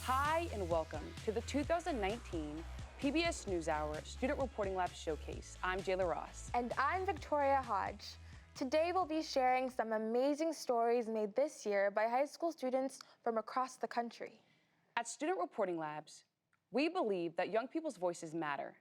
Hi and welcome to the 2019 PBS NewsHour Student Reporting Lab Showcase. I'm Jaylah Ross. And I'm Victoria Hodge. Today we'll be sharing some amazing stories made this year by high school students from across the country. At Student Reporting Labs, we believe that young people's voices matter.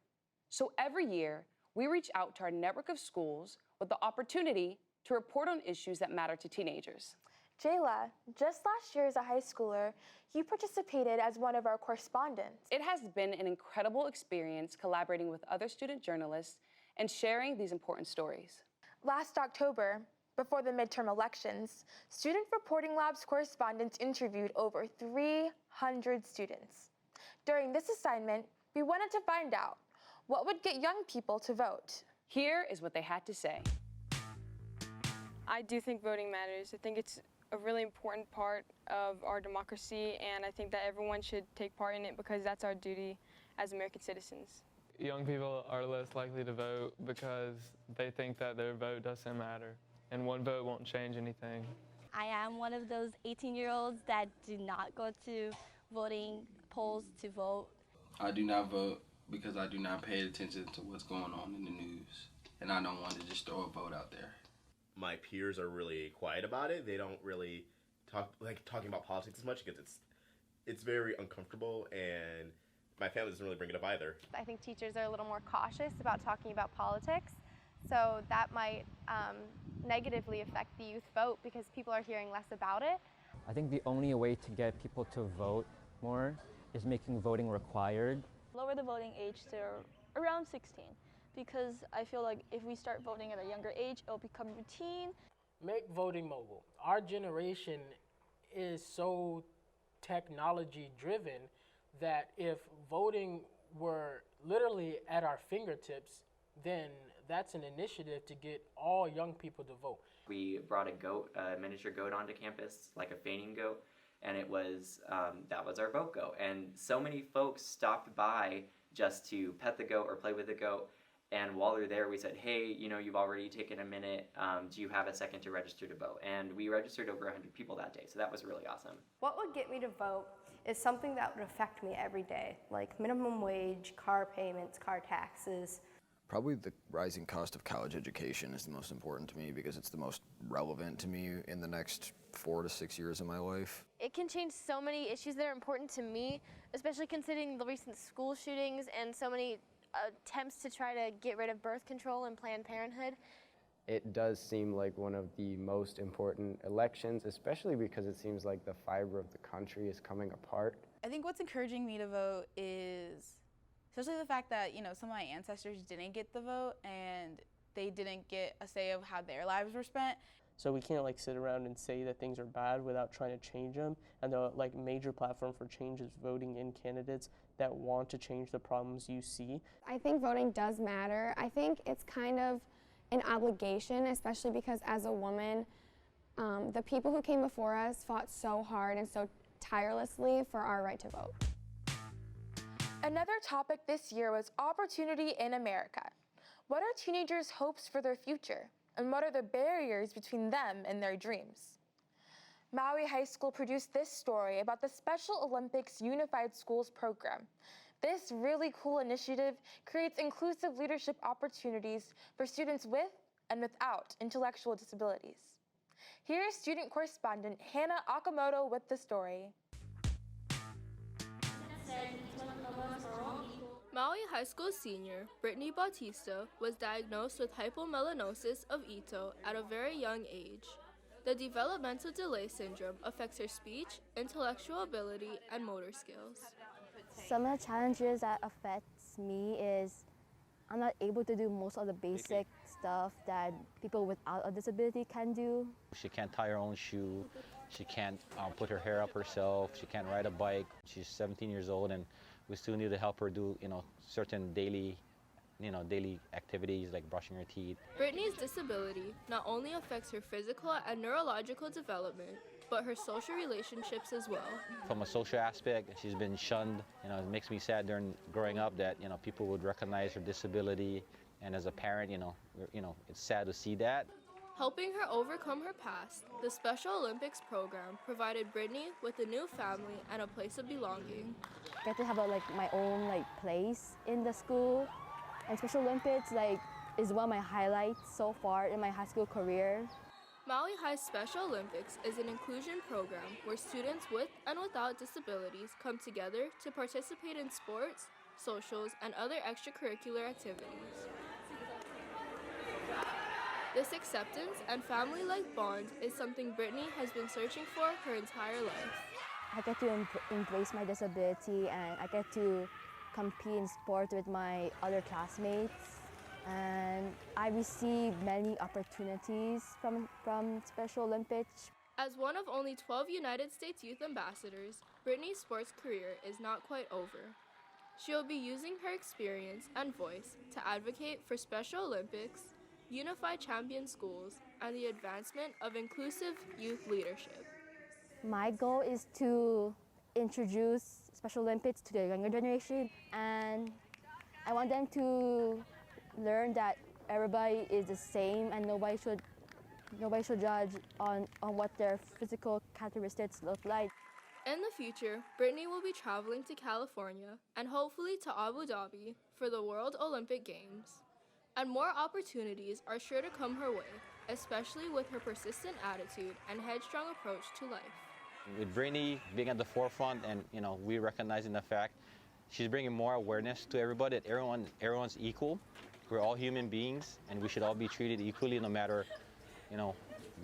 So every year, we reach out to our network of schools with the opportunity to report on issues that matter to teenagers. Jaylah, just last year as a high schooler, you participated as one of our correspondents. It has been an incredible experience collaborating with other student journalists and sharing these important stories. Last October, before the midterm elections, Student Reporting Lab's correspondents interviewed over 300 students. During this assignment, we wanted to find out what would get young people to vote. Here is what they had to say. I do think voting matters. I think it's a really important part of our democracy, and I think that everyone should take part in it because that's our duty as American citizens. Young people are less likely to vote because they think that their vote doesn't matter, and one vote won't change anything. I am one of those 18-year-olds that do not go to voting polls to vote. I do not vote because I do not pay attention to what's going on in the news, and I don't want to just throw a vote out there. My peers are really quiet about it. They don't really talking about politics as much because it's very uncomfortable, and my family doesn't really bring it up either. I think teachers are a little more cautious about talking about politics, so that might negatively affect the youth vote because people are hearing less about it. I think the only way to get people to vote more is making voting required. Lower the voting age to around 16, because I feel like if we start voting at a younger age, it'll become routine. Make voting mobile. Our generation is so technology driven that if voting were literally at our fingertips, then that's an initiative to get all young people to vote. We brought a goat, a miniature goat onto campus, like a fainting goat, and it was, that was our vote goat. And so many folks stopped by just to pet the goat or play with the goat. And while they're there, we said, hey, you know, you've already taken a minute. Do you have a second to register to vote? And we registered over 100 people that day, so that was really awesome. What would get me to vote is something that would affect me every day, like minimum wage, car payments, car taxes. Probably the rising cost of college education is the most important to me because it's the most relevant to me in the next 4 to 6 years of my life. It can change so many issues that are important to me, especially considering the recent school shootings and so many attempts to try to get rid of birth control and Planned Parenthood. It does seem like one of the most important elections, especially because it seems like the fiber of the country is coming apart. I think what's encouraging me to vote is especially the fact that, you know, some of my ancestors didn't get the vote and they didn't get a say of how their lives were spent. So we can't sit around and say that things are bad without trying to change them. And the major platform for change is voting in candidates that want to change the problems you see. I think voting does matter. I think it's kind of an obligation, especially because as a woman, the people who came before us fought so hard and so tirelessly for our right to vote. Another topic this year was opportunity in America. What are teenagers' hopes for their future? And what are the barriers between them and their dreams? Maui High School produced this story about the Special Olympics Unified Schools program. This really cool initiative creates inclusive leadership opportunities for students with and without intellectual disabilities. Here is student correspondent Hannah Akamoto with the story. Maui High School senior Brittany Bautista was diagnosed with hypomelanosis of Ito at a very young age. The developmental delay syndrome affects her speech, intellectual ability, and motor skills. Some of the challenges that affects me is I'm not able to do most of the basic stuff that people without a disability can do. She can't tie her own shoe. She can't put her hair up herself. She can't ride a bike. She's 17 years old, and we still need to help her do, certain daily activities like brushing her teeth. Brittany's disability not only affects her physical and neurological development, but her social relationships as well. From a social aspect, she's been shunned. It makes me sad during growing up that people would recognize her disability, and as a parent, it's sad to see that. Helping her overcome her past, the Special Olympics program provided Brittany with a new family and a place of belonging. I get to have my own place in the school, and Special Olympics is one of my highlights so far in my high school career. Maui High's Special Olympics is an inclusion program where students with and without disabilities come together to participate in sports, socials, and other extracurricular activities. This acceptance and family-like bond is something Brittany has been searching for her entire life. I get to embrace my disability, and I get to compete in sports with my other classmates. And I received many opportunities from Special Olympics. As one of only 12 United States Youth Ambassadors, Brittany's sports career is not quite over. She will be using her experience and voice to advocate for Special Olympics, unified champion schools, and the advancement of inclusive youth leadership. My goal is to introduce Special Olympics to the younger generation, and I want them to learn that everybody is the same and nobody should judge on what their physical characteristics look like. In the future, Brittany will be traveling to California and hopefully to Abu Dhabi for the World Olympic Games. And more opportunities are sure to come her way, especially with her persistent attitude and headstrong approach to life. With Brittany being at the forefront and we recognizing the fact she's bringing more awareness to everybody that everyone's equal. We're all human beings, and we should all be treated equally no matter,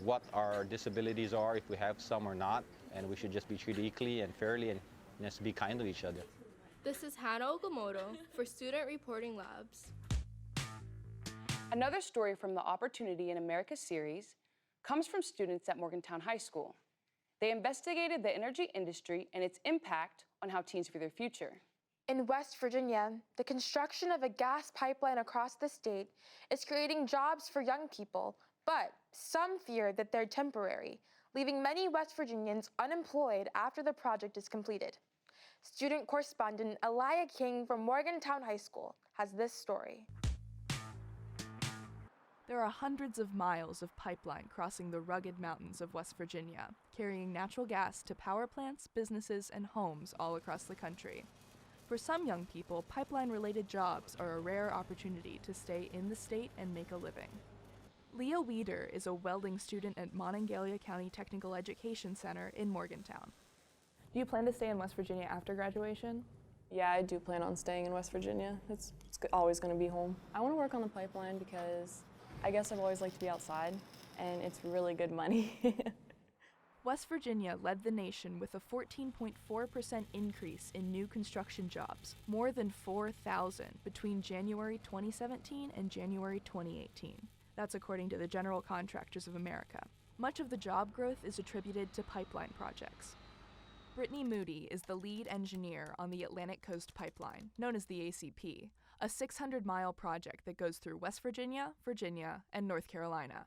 what our disabilities are, if we have some or not, and we should just be treated equally and fairly and just be kind to each other. This is Hannah Okamoto for Student Reporting Labs. Another story from the Opportunity in America series comes from students at Morgantown High School. They investigated the energy industry and its impact on how teens view their future. In West Virginia, the construction of a gas pipeline across the state is creating jobs for young people, but some fear that they're temporary, leaving many West Virginians unemployed after the project is completed. Student correspondent Elia King from Morgantown High School has this story. There are hundreds of miles of pipeline crossing the rugged mountains of West Virginia, carrying natural gas to power plants, businesses, and homes all across the country. For some young people, pipeline-related jobs are a rare opportunity to stay in the state and make a living. Leah Weeder is a welding student at Monongalia County Technical Education Center in Morgantown. Do you plan to stay in West Virginia after graduation? Yeah, I do plan on staying in West Virginia. It's always going to be home. I want to work on the pipeline because I guess I've always liked to be outside, and it's really good money. West Virginia led the nation with a 14.4% increase in new construction jobs, more than 4,000 between January 2017 and January 2018. That's according to the General Contractors of America. Much of the job growth is attributed to pipeline projects. Brittany Moody is the lead engineer on the Atlantic Coast Pipeline, known as the ACP, a 600-mile project that goes through West Virginia, Virginia, and North Carolina.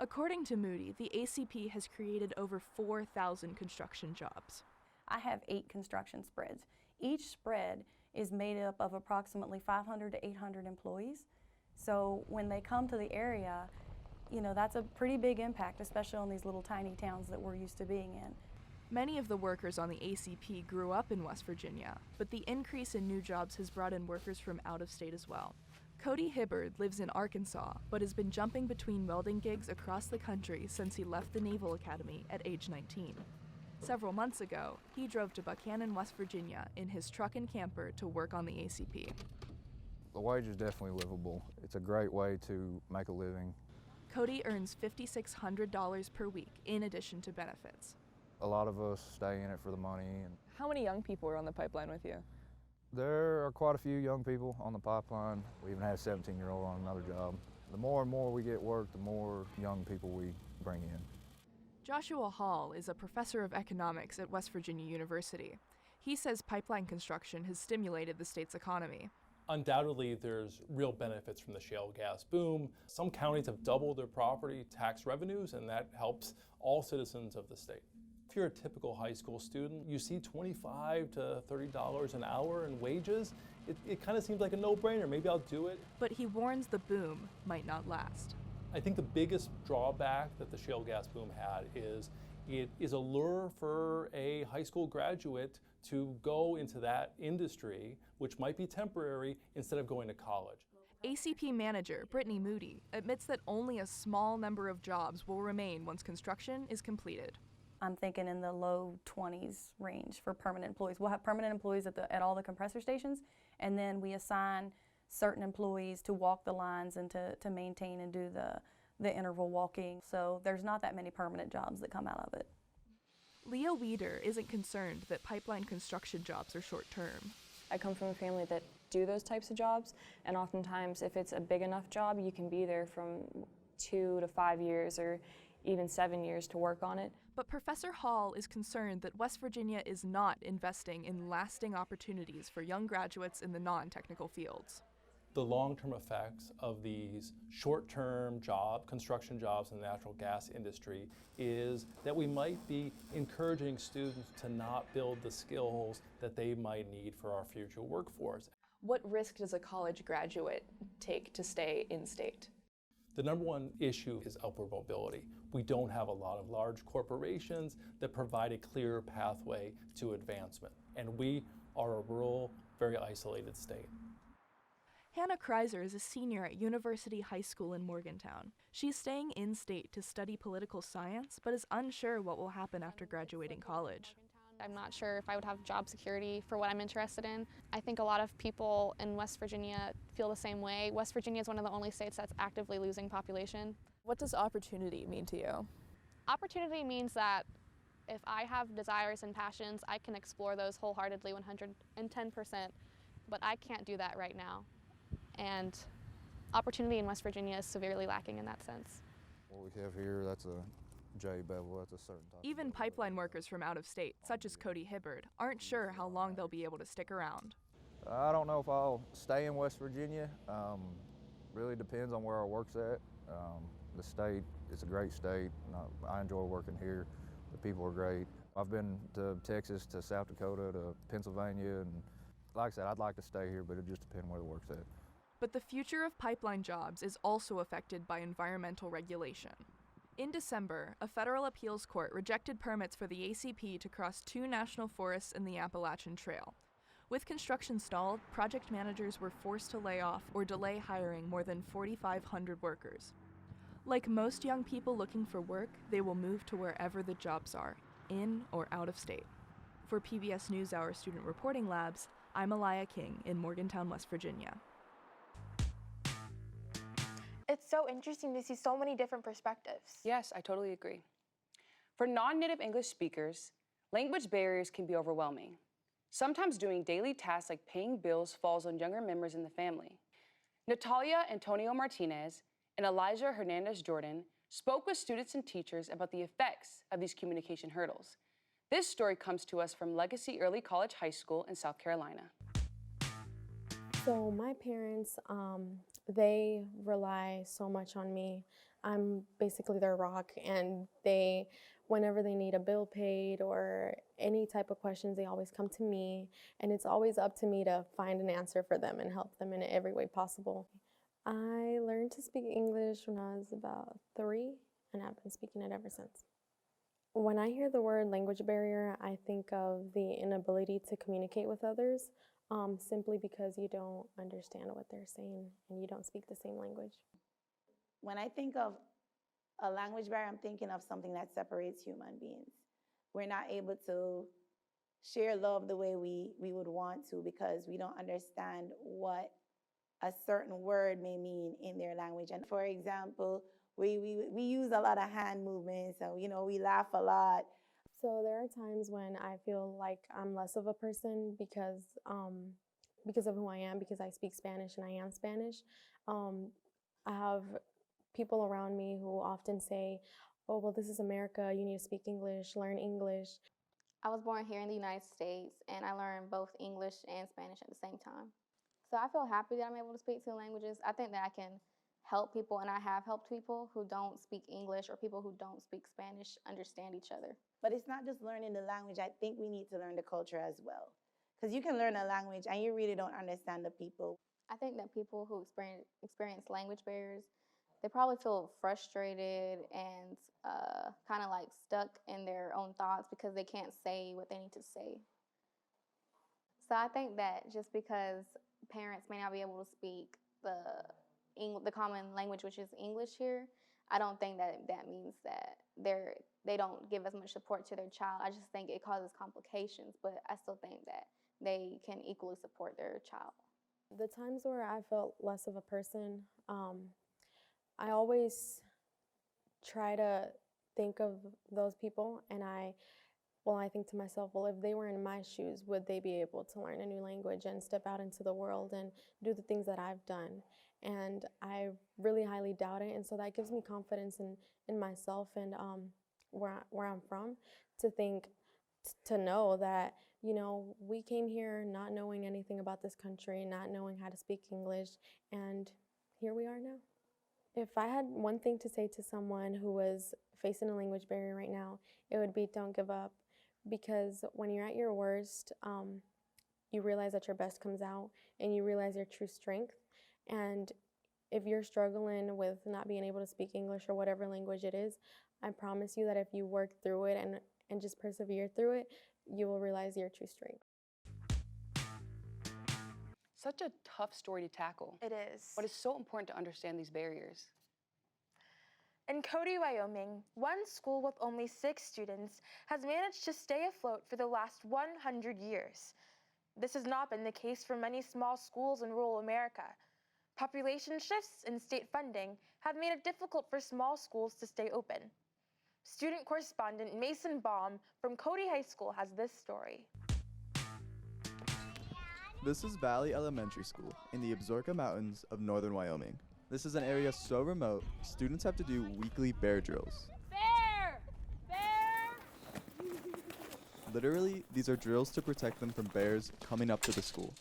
According to Moody, the ACP has created over 4,000 construction jobs. I have 8 construction spreads. Each spread is made up of approximately 500 to 800 employees. So when they come to the area, that's a pretty big impact, especially on these little tiny towns that we're used to being in. Many of the workers on the ACP grew up in West Virginia, but the increase in new jobs has brought in workers from out of state as well. Cody Hibbard lives in Arkansas, but has been jumping between welding gigs across the country since he left the Naval Academy at age 19. Several months ago, he drove to Buchanan, West Virginia in his truck and camper to work on the ACP. The wage is definitely livable. It's a great way to make a living. Cody earns $5,600 per week in addition to benefits. A lot of us stay in it for the money. How many young people are on the pipeline with you? There are quite a few young people on the pipeline. We even had a 17-year-old on another job. The more and more we get work, the more young people we bring in. Joshua Hall is a professor of economics at West Virginia University. He says pipeline construction has stimulated the state's economy. Undoubtedly, there's real benefits from the shale gas boom. Some counties have doubled their property tax revenues, and that helps all citizens of the state. If you're a typical high school student, you see $25 to $30 an hour in wages. It kind of seems like a no-brainer. Maybe I'll do it. But he warns the boom might not last. I think the biggest drawback that the shale gas boom had is it is a lure for a high school graduate to go into that industry, which might be temporary, instead of going to college. ACP manager Brittany Moody admits that only a small number of jobs will remain once construction is completed. I'm thinking in the low 20s range for permanent employees. We'll have permanent employees at all the compressor stations, and then we assign certain employees to walk the lines and to maintain and do the interval walking. So there's not that many permanent jobs that come out of it. Leah Weeder isn't concerned that pipeline construction jobs are short-term. I come from a family that do those types of jobs, and oftentimes if it's a big enough job, you can be there from 2 to 5 years or even 7 years to work on it. But Professor Hall is concerned that West Virginia is not investing in lasting opportunities for young graduates in the non-technical fields. The long-term effects of these short-term construction jobs in the natural gas industry is that we might be encouraging students to not build the skills that they might need for our future workforce. What risk does a college graduate take to stay in state? The number one issue is upward mobility. We don't have a lot of large corporations that provide a clear pathway to advancement, and we are a rural, very isolated state. Hannah Kreiser is a senior at University High School in Morgantown. She's staying in-state to study political science, but is unsure what will happen after graduating college. I'm not sure if I would have job security for what I'm interested in. I think a lot of people in West Virginia feel the same way. West Virginia is one of the only states that's actively losing population. What does opportunity mean to you? Opportunity means that if I have desires and passions, I can explore those wholeheartedly 110%, but I can't do that right now. And opportunity in West Virginia is severely lacking in that sense. What we have here, that's a J bevel, that's a certain type. Even pipeline workers from out of state, such as Cody Hibbard, aren't sure how long they'll be able to stick around. I don't know if I'll stay in West Virginia. Really depends on where our work's at. The state is a great state. I enjoy working here. The people are great. I've been to Texas, to South Dakota, to Pennsylvania, and like I said, I'd like to stay here, but it just depends where the work's at. But the future of pipeline jobs is also affected by environmental regulation. In December, a federal appeals court rejected permits for the ACP to cross 2 national forests in the Appalachian Trail. With construction stalled, project managers were forced to lay off or delay hiring more than 4,500 workers. Like most young people looking for work, they will move to wherever the jobs are, in or out of state. For PBS NewsHour Student Reporting Labs, I'm Aliyah King in Morgantown, West Virginia. It's so interesting to see so many different perspectives. Yes, I totally agree. For non-native English speakers, language barriers can be overwhelming. Sometimes doing daily tasks like paying bills falls on younger members in the family. Natalia Antonio Martinez and Elijah Hernandez Jordan spoke with students and teachers about the effects of these communication hurdles. This story comes to us from Legacy Early College High School in South Carolina. So my parents, they rely so much on me. I'm basically their rock, and whenever they need a bill paid or any type of questions, they always come to me, and it's always up to me to find an answer for them and help them in every way possible. I learned to speak English when I was about 3, and I've been speaking it ever since. When I hear the word language barrier, I think of the inability to communicate with others, simply because you don't understand what they're saying and you don't speak the same language. When I think of a language barrier, I'm thinking of something that separates human beings. We're not able to share love the way we would want to because we don't understand what a certain word may mean in their language. And for example, we use a lot of hand movements, and we laugh a lot. So there are times when I feel like I'm less of a person because of who I am, because I speak Spanish and I am Spanish. I have people around me who often say, oh, well, this is America, you need to speak English, learn English. I was born here in the United States, and I learned both English and Spanish at the same time. So I feel happy that I'm able to speak 2 languages. I think that I can help people, and I have helped people who don't speak English or people who don't speak Spanish understand each other. But it's not just learning the language. I think we need to learn the culture as well. Because you can learn a language and you really don't understand the people. I think that people who experience language barriers, they probably feel frustrated and kind of like stuck in their own thoughts because they can't say what they need to say. So I think that just because parents may not be able to speak the common language, which is English here, I don't think that that means that they don't give as much support to their child. I just think it causes complications, but I still think that they can equally support their child. The times where I felt less of a person, I always try to think of those people, and I think to myself, well, if they were in my shoes, would they be able to learn a new language and step out into the world and do the things that I've done? And I really highly doubt it, and so that gives me confidence in myself and where I'm from, to know that, you know, we came here not knowing anything about this country, not knowing how to speak English, and here we are now. If I had one thing to say to someone who was facing a language barrier right now, it would be don't give up, because when you're at your worst, you realize that your best comes out and you realize your true strength. And if you're struggling with not being able to speak English or whatever language it is, I promise you that if you work through it and just persevere through it, you will realize your true strength. Such a tough story to tackle. It is. But it's so important to understand these barriers. In Cody, Wyoming, one school with only 6 students has managed to stay afloat for the last 100 years. This has not been the case for many small schools in rural America. Population shifts and state funding have made it difficult for small schools to stay open. Student correspondent Mason Baum from Cody High School has this story. This is Valley Elementary School in the Absaroka Mountains of northern Wyoming. This is an area so remote, students have to do weekly bear drills. Bear! Bear! Literally, these are drills to protect them from bears coming up to the school.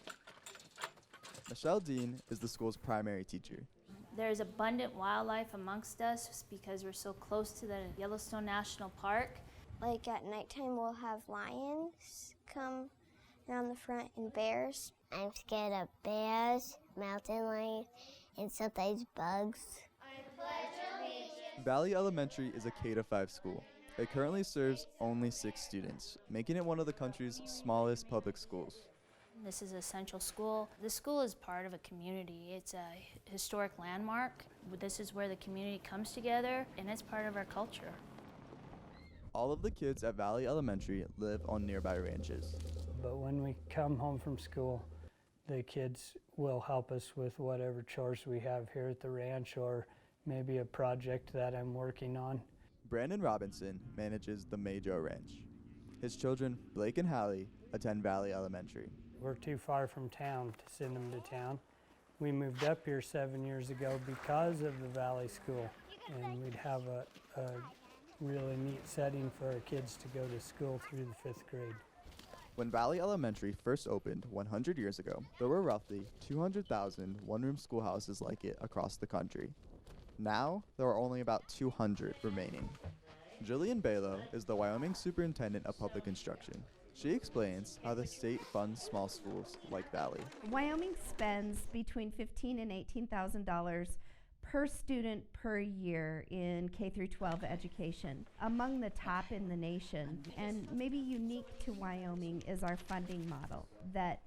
Michelle Dean is the school's primary teacher. There's abundant wildlife amongst us because we're so close to the Yellowstone National Park. Like at nighttime, we'll have lions come around the front and bears. I'm scared of bears, mountain lions, and sometimes bugs. Valley Elementary is a K-5 school. It currently serves only 6 students, making it one of the country's smallest public schools. This is a central school. This school is part of a community. It's a historic landmark. This is where the community comes together, and it's part of our culture. All of the kids at Valley Elementary live on nearby ranches. But when we come home from school, the kids will help us with whatever chores we have here at the ranch or maybe a project that I'm working on. Brandon Robinson manages the MAJO ranch. His children, Blake and Hallie, attend Valley Elementary. We're too far from town to send them to town. We moved up here 7 years ago because of the Valley School, and we'd have a really neat setting for our kids to go to school through the 5th grade. When Valley Elementary first opened 100 years ago, there were roughly 200,000 one-room schoolhouses like it across the country. Now, there are only about 200 remaining. Jillian Balo is the Wyoming Superintendent of Public Instruction. She explains how the state funds small schools like Valley. Wyoming spends between $15,000 and $18,000 per student per year in K through 12 education, among the top in the nation. And maybe unique to Wyoming is our funding model that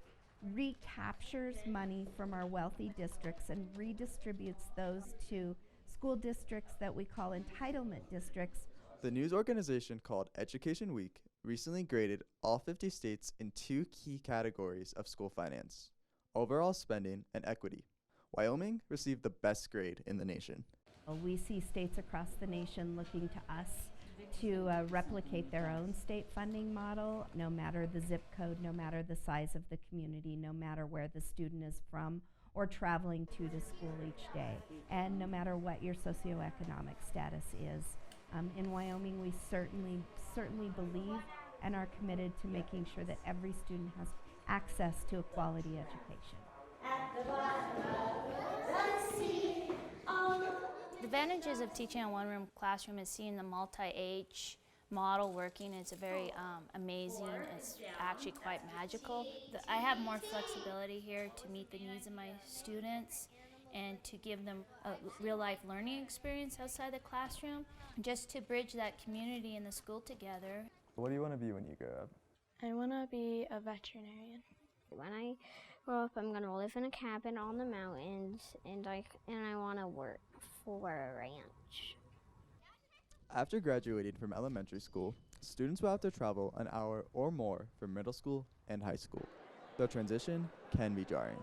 recaptures money from our wealthy districts and redistributes those to school districts that we call entitlement districts. The news organization called Education Week recently graded all 50 states in 2 key categories of school finance: overall spending and equity. Wyoming received the best grade in the nation. We see states across the nation looking to us to replicate their own state funding model, no matter the zip code, no matter the size of the community, no matter where the student is from or traveling to the school each day, and no matter what your socioeconomic status is. In Wyoming, we certainly believe and are committed to making sure that every student has access to a quality education. The advantages of teaching in a one-room classroom is seeing the multi-age model working. It's a very amazing. It's actually quite magical. I have more flexibility here to meet the needs of my students, and to give them a real-life learning experience outside the classroom, just to bridge that community and the school together. What do you want to be when you grow up? I want to be a veterinarian. When I grow up, I'm going to live in a cabin on the mountains, and I want to work for a ranch. After graduating from elementary school, students will have to travel an hour or more from middle school and high school. The transition can be jarring.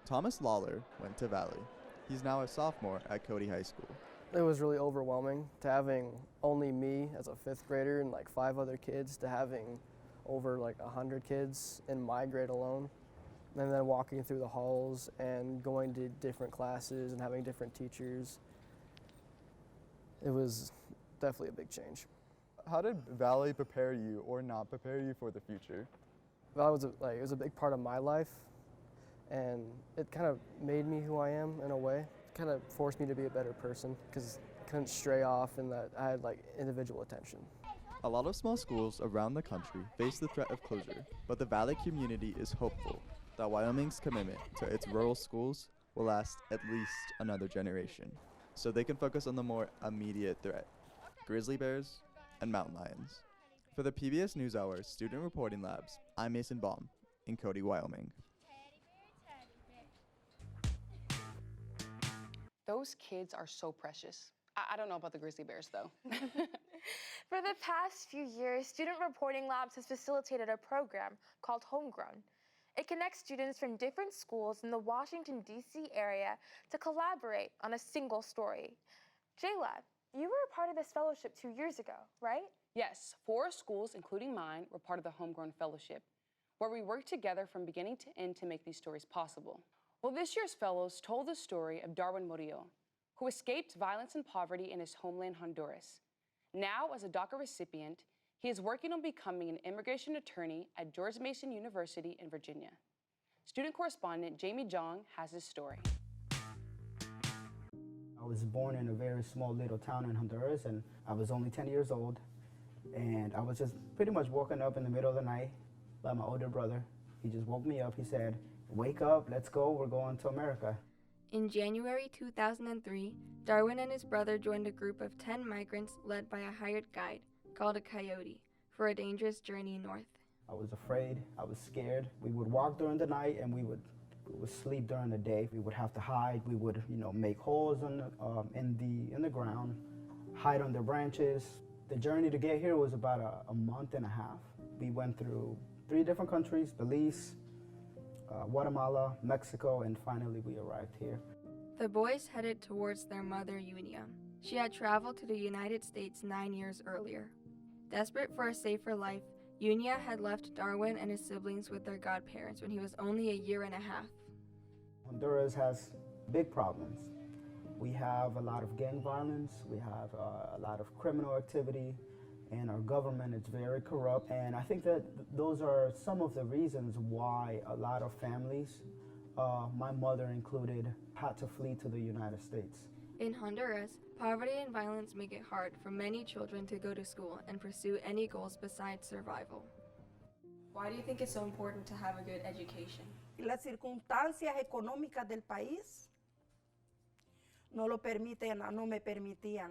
Thomas Lawler went to Valley. He's now a sophomore at Cody High School. It was really overwhelming to having only me as a 5th grader and like 5 other kids to having over like 100 kids in my grade alone. And then walking through the halls and going to different classes and having different teachers. It was definitely a big change. How did Valley prepare you or not prepare you for the future? Valley was it was a big part of my life, and it kind of made me who I am in a way. It kind of forced me to be a better person because I couldn't stray off and that I had like individual attention. A lot of small schools around the country face the threat of closure, but the Valley community is hopeful that Wyoming's commitment to its rural schools will last at least another generation, so they can focus on the more immediate threat: grizzly bears and mountain lions. For the PBS NewsHour Student Reporting Labs, I'm Mason Baum in Cody, Wyoming. Those kids are so precious. I don't know about the grizzly bears, though. For the past few years, Student Reporting Labs has facilitated a program called Homegrown. It connects students from different schools in the Washington, D.C. area to collaborate on a single story. Jaylah, you were a part of this fellowship 2 years ago, right? Yes, 4 schools, including mine, were part of the Homegrown Fellowship, where we worked together from beginning to end to make these stories possible. Well, this year's fellows told the story of Darwin Murillo, who escaped violence and poverty in his homeland, Honduras. Now, as a DACA recipient, he is working on becoming an immigration attorney at George Mason University in Virginia. Student correspondent Jamie Jong has his story. I was born in a very small little town in Honduras, and I was only 10 years old. And I was just pretty much woken up in the middle of the night by my older brother. He just woke me up. He said, "Wake up, let's go, we're going to America." In January 2003, Darwin and his brother joined a group of 10 migrants led by a hired guide, called a coyote, for a dangerous journey north. I was afraid, I was scared. We would walk during the night and we would sleep during the day. We would have to hide. We would, make holes in the ground, hide under branches. The journey to get here was about a month and a half. We went through 3 different countries: Belize, Guatemala, Mexico, and finally we arrived here. The boys headed towards their mother, Unia. She had traveled to the United States 9 years earlier. Desperate for a safer life, Unia had left Darwin and his siblings with their godparents when he was only a year and a half. Honduras has big problems. We have a lot of gang violence, we have a lot of criminal activity, and our government is very corrupt. And I think that those are some of the reasons why a lot of families, my mother included, had to flee to the United States. In Honduras, poverty and violence make it hard for many children to go to school and pursue any goals besides survival. Why do you think it's so important to have a good education? Las circunstancias económicas del país no me permitían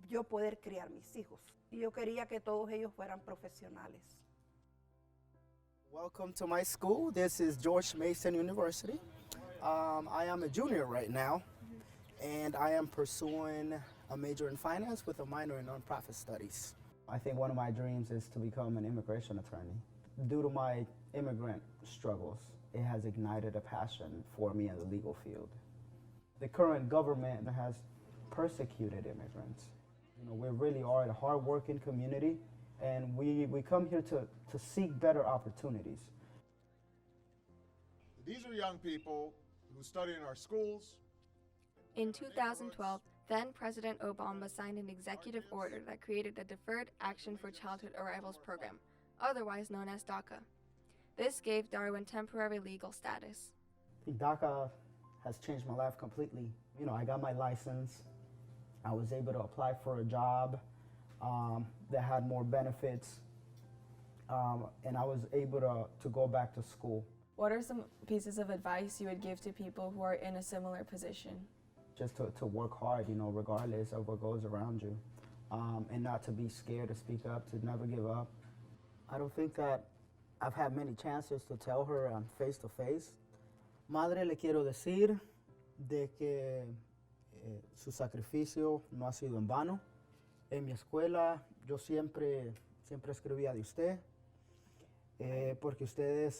yo poder criar mis hijos. Y yo quería que todos ellos fueran profesionales. Welcome to my school. This is George Mason University. I am a junior right now, and I am pursuing a major in finance with a minor in nonprofit studies. I think one of my dreams is to become an immigration attorney. Due to my immigrant struggles, it has ignited a passion for me in the legal field. The current government has persecuted immigrants. We really are a hard-working community, and we come here to seek better opportunities. These are young people who study in our schools. In 2012, then President Obama signed an executive order that created a Deferred Action for Childhood Arrivals program, otherwise known as DACA. This gave Darwin temporary legal status. DACA has changed my life completely. I got my license. I was able to apply for a job that had more benefits, and I was able to go back to school. What are some pieces of advice you would give to people who are in a similar position? Just to work hard, regardless of what goes around you. And not to be scared to speak up, to never give up. I don't think that I've had many chances to tell her face to face. Madre, le quiero decir de que su sacrificio no ha sido en vano. En mi escuela yo siempre escribía de usted, porque usted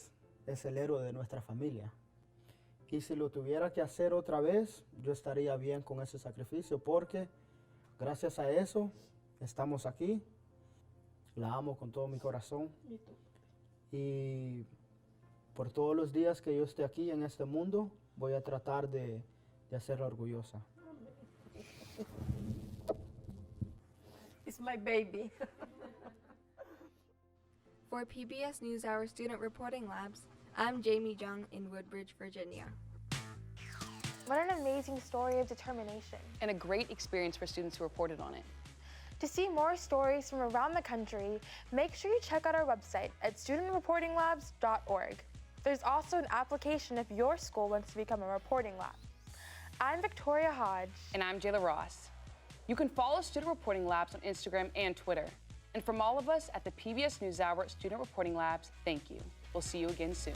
es el héroe de nuestra familia. Y si lo tuviera que hacer otra vez, yo estaría bien con ese sacrificio, porque gracias a eso estamos aquí. La amo con todo mi corazón. Y por todos los días que yo esté aquí en este mundo, voy a tratar de hacerla orgullosa. It's my baby. For PBS NewsHour Student Reporting Labs, I'm Jamie Jung in Woodbridge, Virginia. What an amazing story of determination. And a great experience for students who reported on it. To see more stories from around the country, make sure you check out our website at studentreportinglabs.org. There's also an application if your school wants to become a reporting lab. I'm Victoria Hodge. And I'm Jaylah Ross. You can follow Student Reporting Labs on Instagram and Twitter. And from all of us at the PBS NewsHour Student Reporting Labs, thank you. We'll see you again soon.